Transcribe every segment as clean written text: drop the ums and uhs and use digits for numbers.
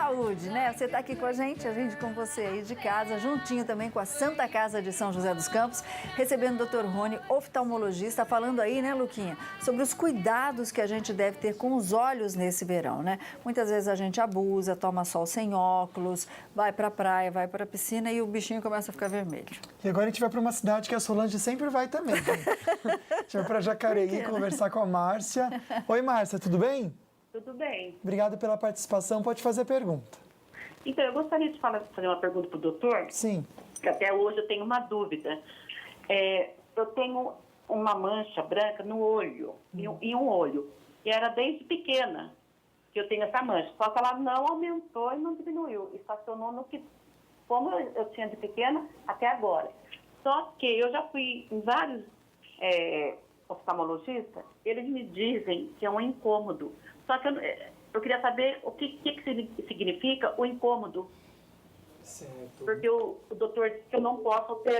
saúde, né? Você está aqui com a gente com você aí de casa, juntinho também com a Santa Casa de São José dos Campos, recebendo o Dr. Rony, oftalmologista, falando aí, né, Luquinha, sobre os cuidados que a gente deve ter com os olhos nesse verão, né? Muitas vezes a gente abusa, toma sol sem óculos, vai para a praia, vai para a piscina e o bichinho começa a ficar vermelho. E agora a gente vai para uma cidade que a Solange sempre vai também. A gente vai para Jacareí conversar com a Márcia. Oi, Márcia, tudo bem? Tudo bem. Obrigado pela participação. Pode fazer a pergunta. Então, eu gostaria de fazer uma pergunta para o doutor. Sim. Que até hoje eu tenho uma dúvida. Eu tenho uma mancha branca no olho, em um olho. E era desde pequena que eu tenho essa mancha. Só que ela não aumentou e não diminuiu. Estacionou no que, como eu tinha de pequena, até agora. Só que eu já fui em vários oftalmologistas, eles me dizem que é um incômodo. Só que eu queria saber o que significa o incômodo. Certo. Porque o doutor disse que eu não posso que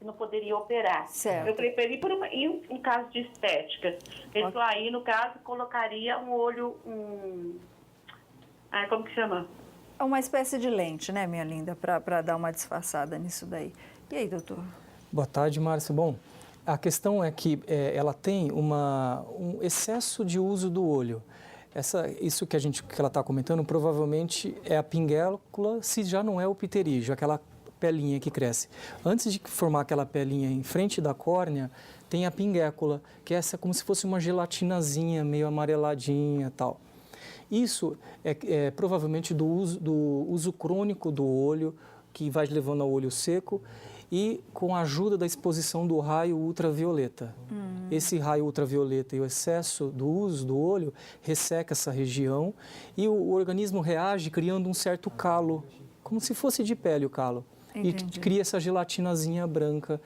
não poderia operar. Certo. Eu preferi em um caso de estética. Ele falou, aí, no caso, colocaria um olho, como que chama? É uma espécie de lente, né, minha linda, para dar uma disfarçada nisso daí. E aí, doutor? Boa tarde, Márcia. Bom, a questão é que ela tem um excesso de uso do olho. Isso que ela está comentando provavelmente é a pinguécula, se já não é o pterígio, aquela pelinha que cresce. Antes de formar aquela pelinha em frente da córnea, tem a pinguécula, que é como se fosse uma gelatinazinha, meio amareladinha e tal. Isso é provavelmente do uso crônico do olho, que vai levando ao olho seco, e com a ajuda da exposição do raio ultravioleta. Esse raio ultravioleta e o excesso do uso do olho resseca essa região e o organismo reage criando um certo calo, como se fosse de pele o calo. Entendi. E cria essa gelatinazinha branca,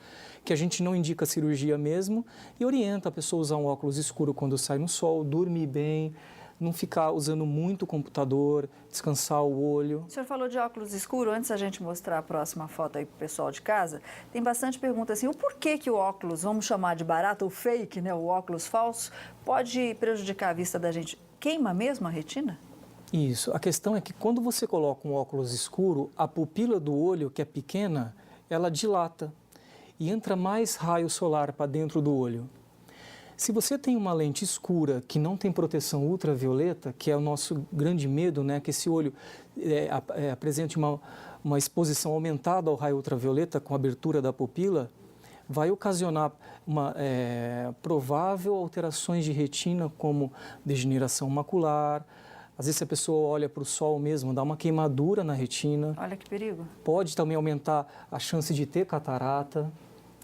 que a gente não indica cirurgia mesmo, e orienta a pessoa a usar um óculos escuro quando sai no sol, dormir bem, não ficar usando muito o computador, descansar o olho. O senhor falou de óculos escuros, antes da gente mostrar a próxima foto aí para o pessoal de casa, tem bastante pergunta assim, o porquê que o óculos, vamos chamar de barato ou fake, né, o óculos falso, pode prejudicar a vista da gente? Queima mesmo a retina? Isso, a questão é que quando você coloca um óculos escuro, a pupila do olho, que é pequena, ela dilata e entra mais raio solar para dentro do olho. Se você tem uma lente escura que não tem proteção ultravioleta, que é o nosso grande medo, né, que esse olho apresente uma exposição aumentada ao raio ultravioleta com a abertura da pupila, vai ocasionar provável alterações de retina, como degeneração macular. Às vezes, se a pessoa olha para o sol mesmo, dá uma queimadura na retina. Olha que perigo. Pode também aumentar a chance de ter catarata.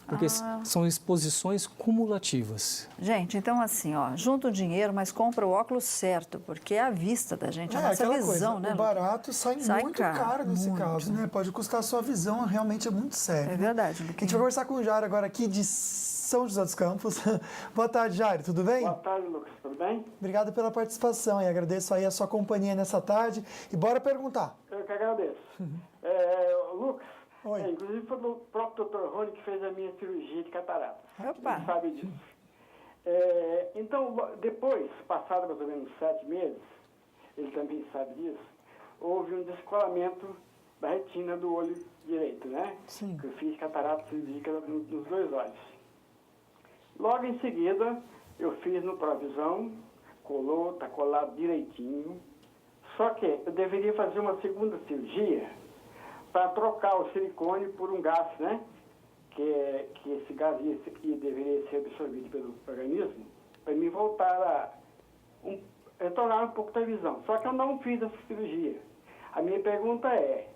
Porque são exposições cumulativas. Gente, então assim, ó, junta o dinheiro, mas compra o óculos certo, porque é a vista da gente, a nossa visão, coisa, né? O barato sai muito caro nesse caso, né? Pode custar a sua visão, realmente é muito sério. É verdade, Luquinha. A gente vai conversar com o Jairo agora aqui de São José dos Campos. Boa tarde, Jairo, tudo bem? Boa tarde, Lucas, tudo bem? Obrigado pela participação e agradeço aí a sua companhia nessa tarde. E bora perguntar. Eu que agradeço. Lucas, Oi. inclusive foi o próprio Dr. Rony que fez a minha cirurgia de catarata. Opa. Ele sabe disso. Então, depois, passado mais ou menos 7 meses, ele também sabe disso, houve um descolamento da retina do olho direito, né? Sim. Que eu fiz catarata cirúrgica nos 2 olhos. Logo em seguida, eu fiz no Provisão, tá colado direitinho. Só que eu deveria fazer uma segunda cirurgia para trocar o silicone por um gás, né? Que esse gás deveria ser absorvido pelo organismo, para me voltar a retornar um pouco da visão. Só que eu não fiz essa cirurgia. A minha pergunta é,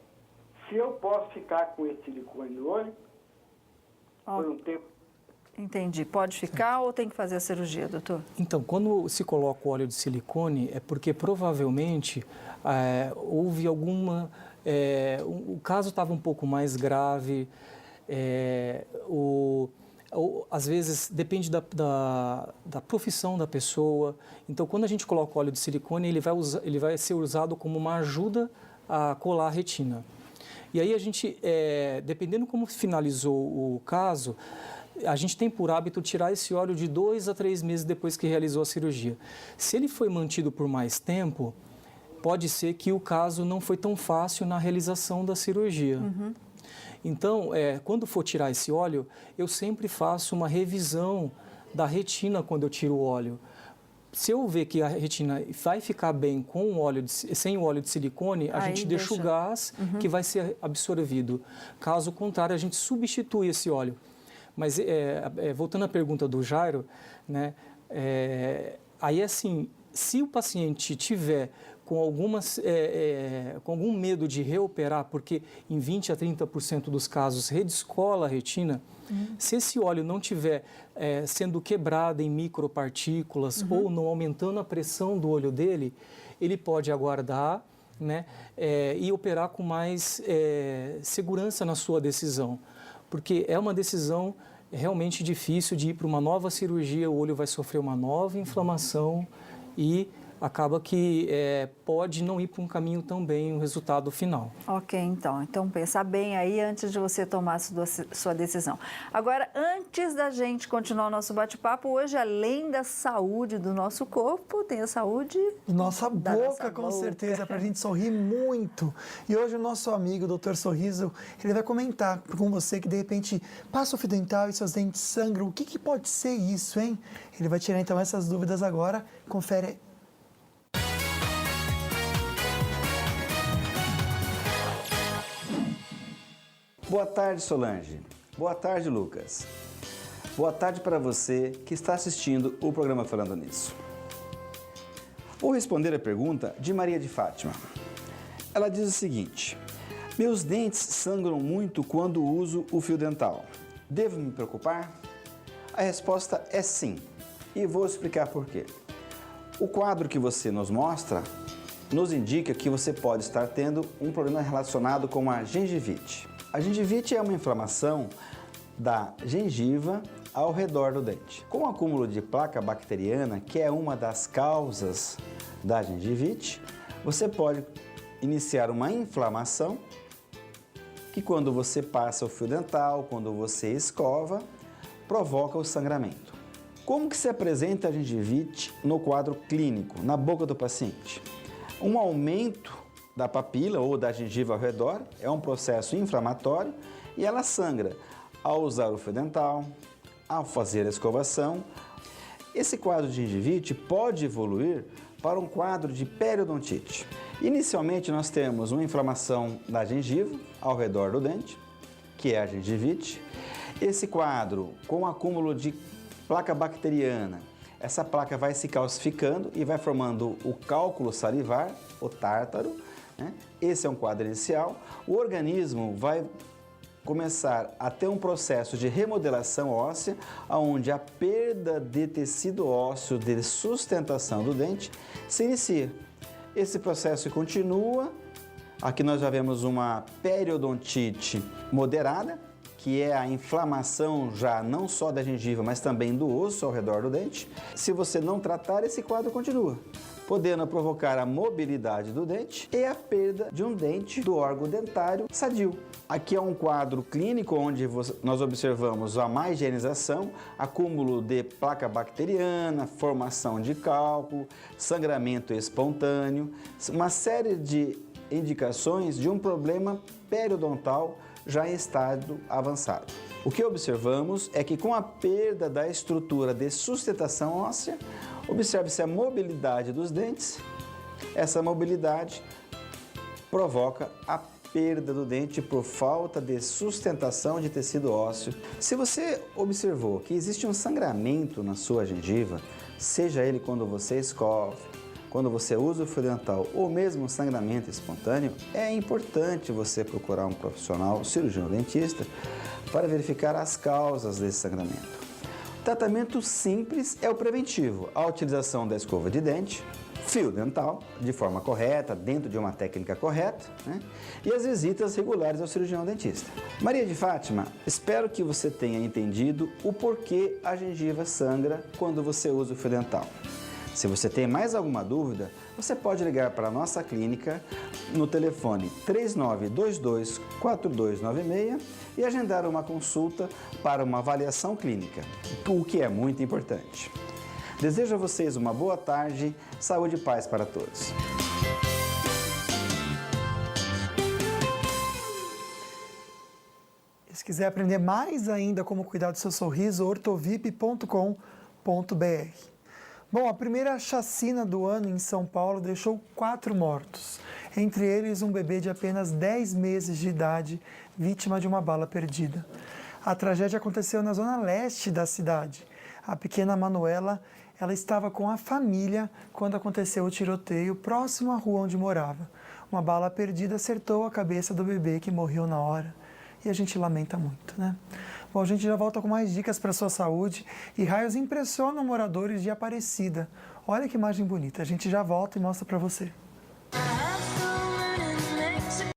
se eu posso ficar com esse silicone no olho por um tempo? Entendi. Pode ficar ou tem que fazer a cirurgia, doutor? Então, quando se coloca o óleo de silicone, é porque provavelmente houve alguma... o caso estava um pouco mais grave, às vezes depende da profissão da pessoa. Então, quando a gente coloca o óleo de silicone, ele vai ser usado como uma ajuda a colar a retina. E aí a gente, dependendo como finalizou o caso, a gente tem por hábito tirar esse óleo de 2 a 3 meses depois que realizou a cirurgia. Se ele foi mantido por mais tempo, pode ser que o caso não foi tão fácil na realização da cirurgia. Então, quando for tirar esse óleo, eu sempre faço uma revisão da retina quando eu tiro o óleo. Se eu ver que a retina vai ficar bem com o óleo sem o óleo de silicone, a gente deixa o gás que vai ser absorvido. Caso contrário, a gente substitui esse óleo. Mas, voltando à pergunta do Jairo, né, aí assim, se o paciente tiver com algum medo de reoperar, porque em 20 a 30% dos casos redescola a retina, se esse óleo não estiver sendo quebrado em micropartículas ou não aumentando a pressão do olho dele, ele pode aguardar, né, e operar com mais segurança na sua decisão. Porque é uma decisão realmente difícil de ir para uma nova cirurgia, o olho vai sofrer uma nova inflamação e acaba que pode não ir para um caminho tão bem o resultado final. Ok, então pensar bem aí antes de você tomar a sua decisão. Agora, antes da gente continuar o nosso bate-papo, hoje, além da saúde do nosso corpo, tem a saúde Nossa da boca, nossa com boca. certeza, para a gente sorrir muito. E hoje o nosso amigo, o Dr. Sorriso, ele vai comentar com você que, de repente, passa o fio dental e seus dentes sangram. O que pode ser isso, hein? Ele vai tirar, então, essas dúvidas agora. Confere aí. Boa tarde, Solange. Boa tarde, Lucas. Boa tarde para você que está assistindo o programa Falando Nisso. Vou responder a pergunta de Maria de Fátima. Ela diz o seguinte: meus dentes sangram muito quando uso o fio dental. Devo me preocupar? A resposta é sim, e vou explicar por quê. O quadro que você nos mostra nos indica que você pode estar tendo um problema relacionado com a gengivite. A gengivite é uma inflamação da gengiva ao redor do dente. Com o acúmulo de placa bacteriana, que é uma das causas da gengivite, você pode iniciar uma inflamação que, quando você passa o fio dental, quando você escova, provoca o sangramento. Como que se apresenta a gengivite no quadro clínico, na boca do paciente? Um aumento da papila ou da gengiva ao redor, é um processo inflamatório e ela sangra ao usar o fio dental, ao fazer a escovação. Esse quadro de gengivite pode evoluir para um quadro de periodontite. Inicialmente nós temos uma inflamação da gengiva ao redor do dente, que é a gengivite. Esse quadro com acúmulo de placa bacteriana, essa placa vai se calcificando e vai formando o cálculo salivar, o tártaro. Esse é um quadro inicial. O organismo vai começar a ter um processo de remodelação óssea, onde a perda de tecido ósseo de sustentação do dente se inicia. Esse processo continua. Aqui nós já vemos uma periodontite moderada, que é a inflamação já não só da gengiva, mas também do osso ao redor do dente. Se você não tratar, esse quadro continua, podendo provocar a mobilidade do dente e a perda de um dente do órgão dentário sadio. Aqui é um quadro clínico onde nós observamos a má higienização, acúmulo de placa bacteriana, formação de cálculo, sangramento espontâneo, uma série de indicações de um problema periodontal já em estado avançado. O que observamos é que, com a perda da estrutura de sustentação óssea, observe-se a mobilidade dos dentes. Essa mobilidade provoca a perda do dente por falta de sustentação de tecido ósseo. Se você observou que existe um sangramento na sua gengiva, seja ele quando você escova, quando você usa o fio dental ou mesmo um sangramento espontâneo, é importante você procurar um profissional, cirurgião dentista, para verificar as causas desse sangramento. O tratamento simples é o preventivo, a utilização da escova de dente, fio dental, de forma correta, dentro de uma técnica correta, e as visitas regulares ao cirurgião dentista. Maria de Fátima, espero que você tenha entendido o porquê a gengiva sangra quando você usa o fio dental. Se você tem mais alguma dúvida, você pode ligar para a nossa clínica no telefone 3922-4296 e agendar uma consulta para uma avaliação clínica, o que é muito importante. Desejo a vocês uma boa tarde, saúde e paz para todos. Se quiser aprender mais ainda como cuidar do seu sorriso, ortovip.com.br. Bom, a primeira chacina do ano em São Paulo deixou 4 mortos. Entre eles, um bebê de apenas 10 meses de idade, vítima de uma bala perdida. A tragédia aconteceu na zona leste da cidade. A pequena Manuela, ela estava com a família quando aconteceu o tiroteio próximo à rua onde morava. Uma bala perdida acertou a cabeça do bebê que morreu na hora. E a gente lamenta muito, né? Bom, a gente já volta com mais dicas para a sua saúde e raios impressionam moradores de Aparecida. Olha que imagem bonita, a gente já volta e mostra para você.